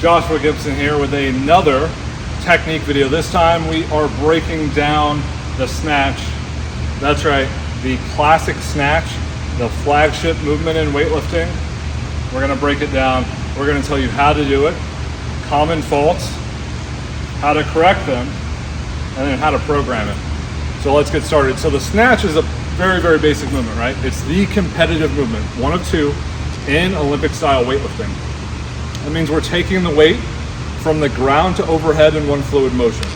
Joshua Gibson here with another technique video. This time we are breaking down the snatch. That's right, the classic snatch, the flagship movement in weightlifting. We're gonna break it down. We're gonna tell you how to do it, common faults, how to correct them, and then how to program it. So let's get started. So the snatch is a very, very basic movement, right? It's the competitive movement, one of two in Olympic style weightlifting. That means we're taking the weight from the ground to overhead in one fluid motion.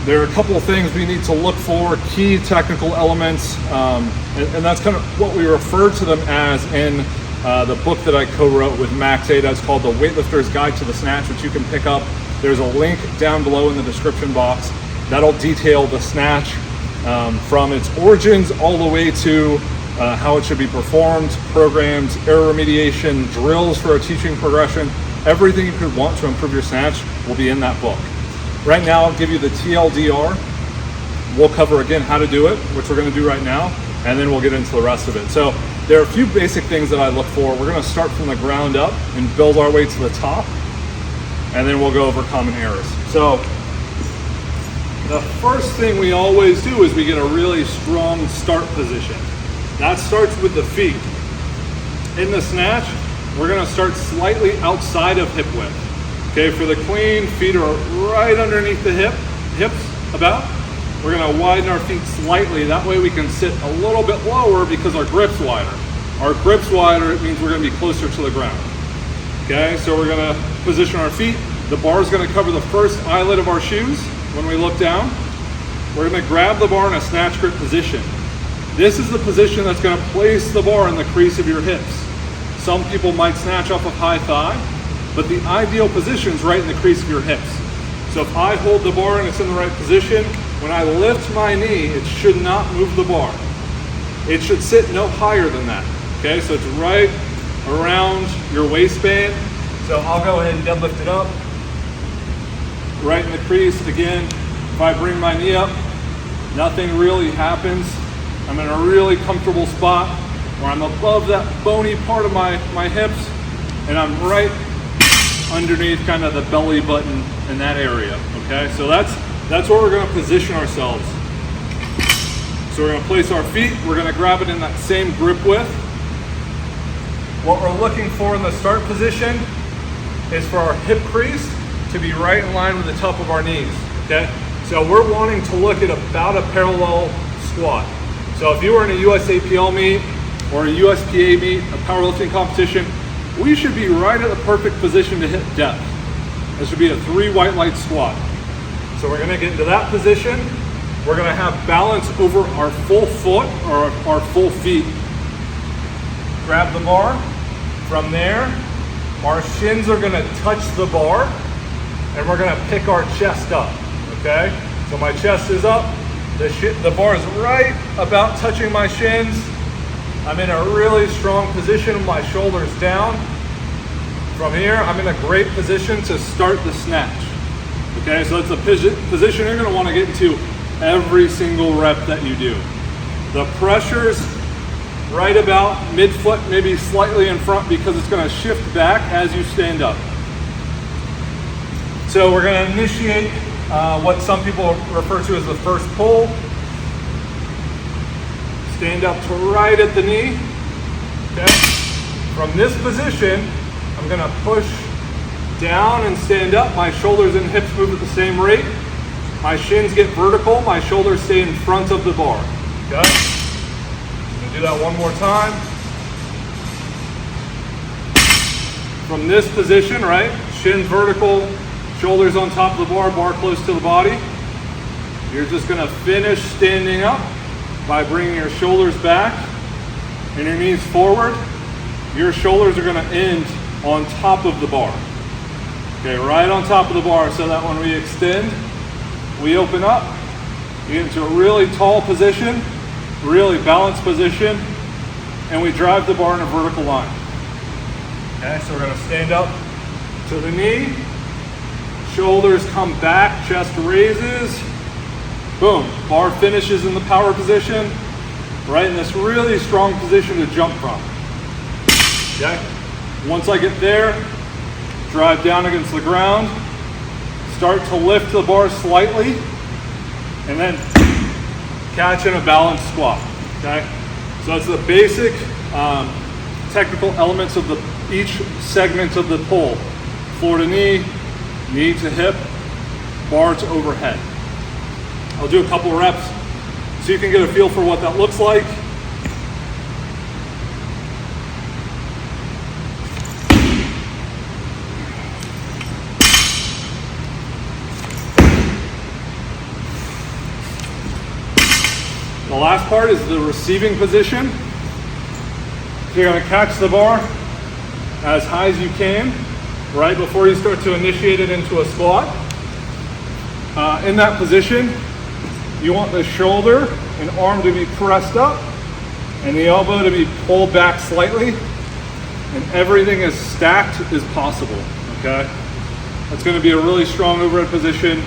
There are a couple of things we need to look for, key technical elements, and that's kind of what we refer to them as in the book that I co-wrote with Max A. That's called The Weightlifter's Guide to the Snatch, which you can pick up. There's a link down below in the description box. That'll detail the snatch from its origins all the way to how it should be performed, programs, error remediation, drills for a teaching progression. Everything you could want to improve your snatch will be in that book. Right now, I'll give you the TLDR. We'll cover again how to do it, which we're gonna do right now, and then we'll get into the rest of it. So there are a few basic things that I look for. We're gonna start from the ground up and build our way to the top, and then we'll go over common errors. So the first thing we always do is we get a really strong start position. That starts with the feet. In the snatch, we're gonna start slightly outside of hip width. Okay, for the clean, feet are right underneath the hips about. We're gonna widen our feet slightly. That way we can sit a little bit lower because our grip's wider. Our grip's wider, it means we're gonna be closer to the ground. Okay, so we're gonna position our feet. The bar is gonna cover the first eyelid of our shoes when we look down. We're gonna grab the bar in a snatch grip position. This is the position that's gonna place the bar in the crease of your hips. Some people might snatch off of high thigh, but the ideal position is right in the crease of your hips. So if I hold the bar and it's in the right position, when I lift my knee, it should not move the bar. It should sit no higher than that. Okay, so it's right around your waistband. So I'll go ahead and deadlift it up. Right in the crease. Again, if I bring my knee up, nothing really happens. I'm in a really comfortable spot where I'm above that bony part of my hips, and I'm right underneath kind of the belly button in that area. Okay, so that's where we're gonna position ourselves. So we're gonna place our feet, we're gonna grab it in that same grip width. What we're looking for in the start position is for our hip crease to be right in line with the top of our knees, okay? So we're wanting to look at about a parallel squat. So if you were in a USAPL meet or a USPA meet, a powerlifting competition, we should be right at the perfect position to hit depth. This should be a 3 white light squat. So we're gonna get into that position. We're gonna have balance over our full foot or our full feet. Grab the bar. From there, our shins are gonna touch the bar, and we're gonna pick our chest up, okay? So my chest is up, the bar is right about touching my shins. I'm in a really strong position with my shoulders down. From here, I'm in a great position to start the snatch. Okay, so it's a position you're gonna wanna get into every single rep that you do. The pressure's right about mid-foot, maybe slightly in front because it's gonna shift back as you stand up. So we're gonna initiate what some people refer to as the first pull. Stand up to right at the knee, okay? From this position, I'm gonna push down and stand up. My shoulders and hips move at the same rate. My shins get vertical, my shoulders stay in front of the bar, okay? I'm gonna do that one more time. From this position, right? Shins vertical, shoulders on top of the bar, bar close to the body. You're just gonna finish standing up by bringing your shoulders back and your knees forward. Your shoulders are gonna end on top of the bar. Okay, right on top of the bar, so that when we extend, we open up, we get into a really tall position, really balanced position, and we drive the bar in a vertical line. Okay, so we're gonna stand up to the knee, shoulders come back, chest raises, boom, bar finishes in the power position, right in this really strong position to jump from. Okay, once I get there, drive down against the ground, start to lift the bar slightly, and then catch in a balanced squat, okay? So that's the basic technical elements of each segment of the pull. Floor to knee, knee to hip, bar to overhead. I'll do a couple of reps so you can get a feel for what that looks like. The last part is the receiving position. So you're going to catch the bar as high as you can right before you start to initiate it into a squat. In that position, you want the shoulder and arm to be pressed up and the elbow to be pulled back slightly, and everything as stacked as possible, okay? That's going to be a really strong overhead position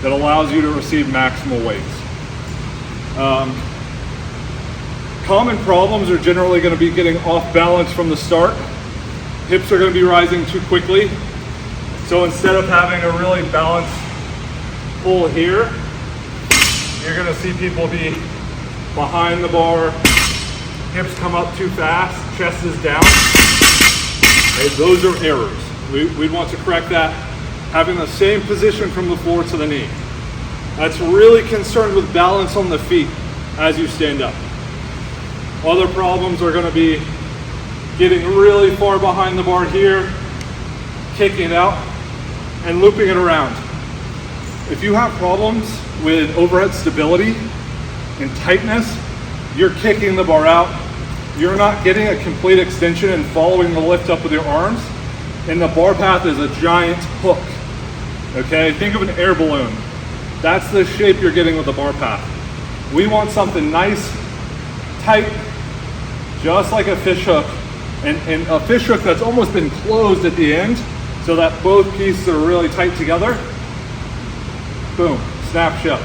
that allows you to receive maximal weights. Common problems are generally going to be getting off balance from the start. Hips are going to be rising too quickly. So instead of having a really balanced pull here, you're going to see people be behind the bar, hips come up too fast, chest is down. Okay, those are errors. We'd want to correct that, having the same position from the floor to the knee. That's really concerned with balance on the feet as you stand up. Other problems are going to be getting really far behind the bar here, kicking it out, and looping it around. If you have problems with overhead stability and tightness, you're kicking the bar out, you're not getting a complete extension and following the lift up with your arms, and the bar path is a giant hook. Okay, think of an air balloon. That's the shape you're getting with the bar path. We want something nice, tight, just like a fish hook, and a fish hook that's almost been closed at the end so that both pieces are really tight together. Boom, snap shut.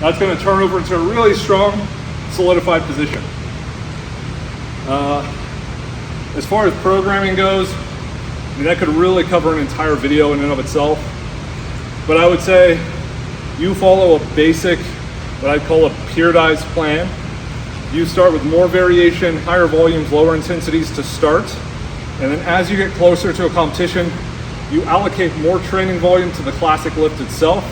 That's going to turn over into a really strong, solidified position. As far as programming goes, I mean, that could really cover an entire video in and of itself. But I would say you follow a basic, what I'd call a periodized plan. You start with more variation, higher volumes, lower intensities to start. And then as you get closer to a competition, you allocate more training volume to the classic lift itself.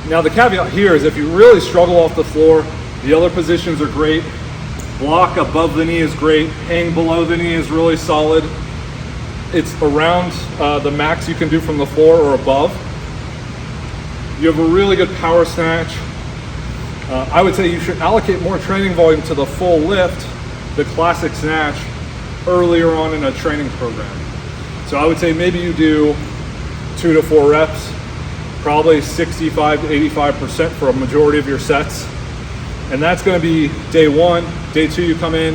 Now the caveat here is if you really struggle off the floor, the other positions are great. Block above the knee is great. Hang below the knee is really solid. It's around the max you can do from the floor or above. You have a really good power snatch. I would say you should allocate more training volume to the full lift, the classic snatch, earlier on in a training program. So I would say maybe you do 2 to 4 reps, probably 65 to 85% for a majority of your sets. And that's going to be day 1. Day 2 you come in.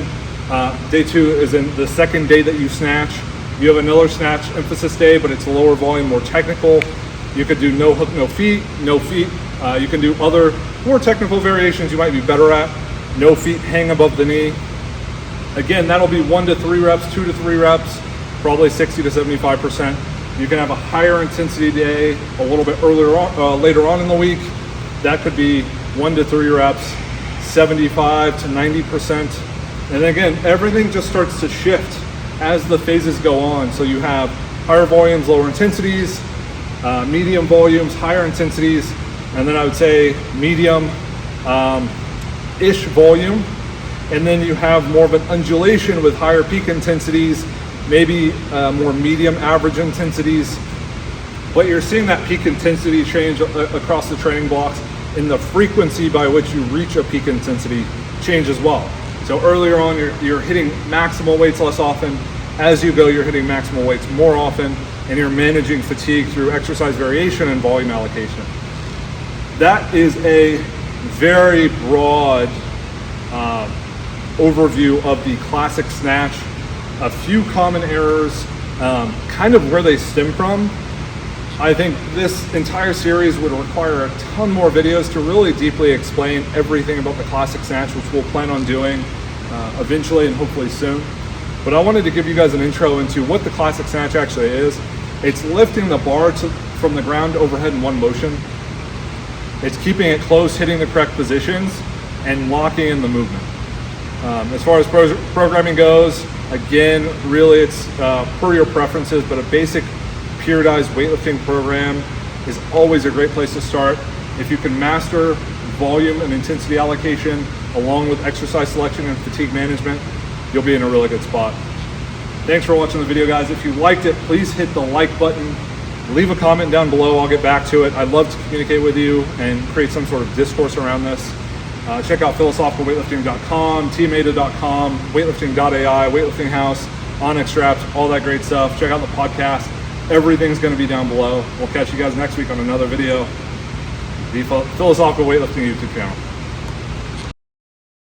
Day 2 is in the second day that you snatch. You have another snatch emphasis day, but it's a lower volume, more technical. You could do no hook, no feet, no feet. You can do other more technical variations you might be better at. No feet, hang above the knee. Again, that'll be 1 to 3 reps, 2 to 3 reps, probably 60 to 75%. You can have a higher intensity day a little bit earlier on, later on in the week. That could be 1 to 3 reps, 75 to 90%. And again, everything just starts to shift as the phases go on. So you have higher volumes, lower intensities, medium volumes, higher intensities, and then I would say medium-ish volume. And then you have more of an undulation with higher peak intensities, maybe more medium average intensities. But you're seeing that peak intensity change across the training blocks, and the frequency by which you reach a peak intensity change as well. So earlier on, you're hitting maximal weights less often. As you go, you're hitting maximal weights more often, and you're managing fatigue through exercise variation and volume allocation. That is a very broad overview of the classic snatch. A few common errors, kind of where they stem from. I think this entire series would require a ton more videos to really deeply explain everything about the classic snatch, which we'll plan on doing eventually and hopefully soon. But I wanted to give you guys an intro into what the classic snatch actually is. It's lifting the bar from the ground to overhead in one motion. It's keeping it close, hitting the correct positions, and locking in the movement. As far as programming goes, again, really it's per your preferences, but a basic periodized weightlifting program is always a great place to start. If you can master volume and intensity allocation along with exercise selection and fatigue management, you'll be in a really good spot. Thanks for watching the video, guys. If you liked it, please hit the like button. Leave a comment down below. I'll get back to it. I'd love to communicate with you and create some sort of discourse around this. Check out philosophicalweightlifting.com, teamada.com, weightlifting.ai, Weightlifting House, Onyx straps, all that great stuff. Check out the podcast. Everything's going to be down below. We'll catch you guys next week on another video. The Philosophical Weightlifting YouTube channel.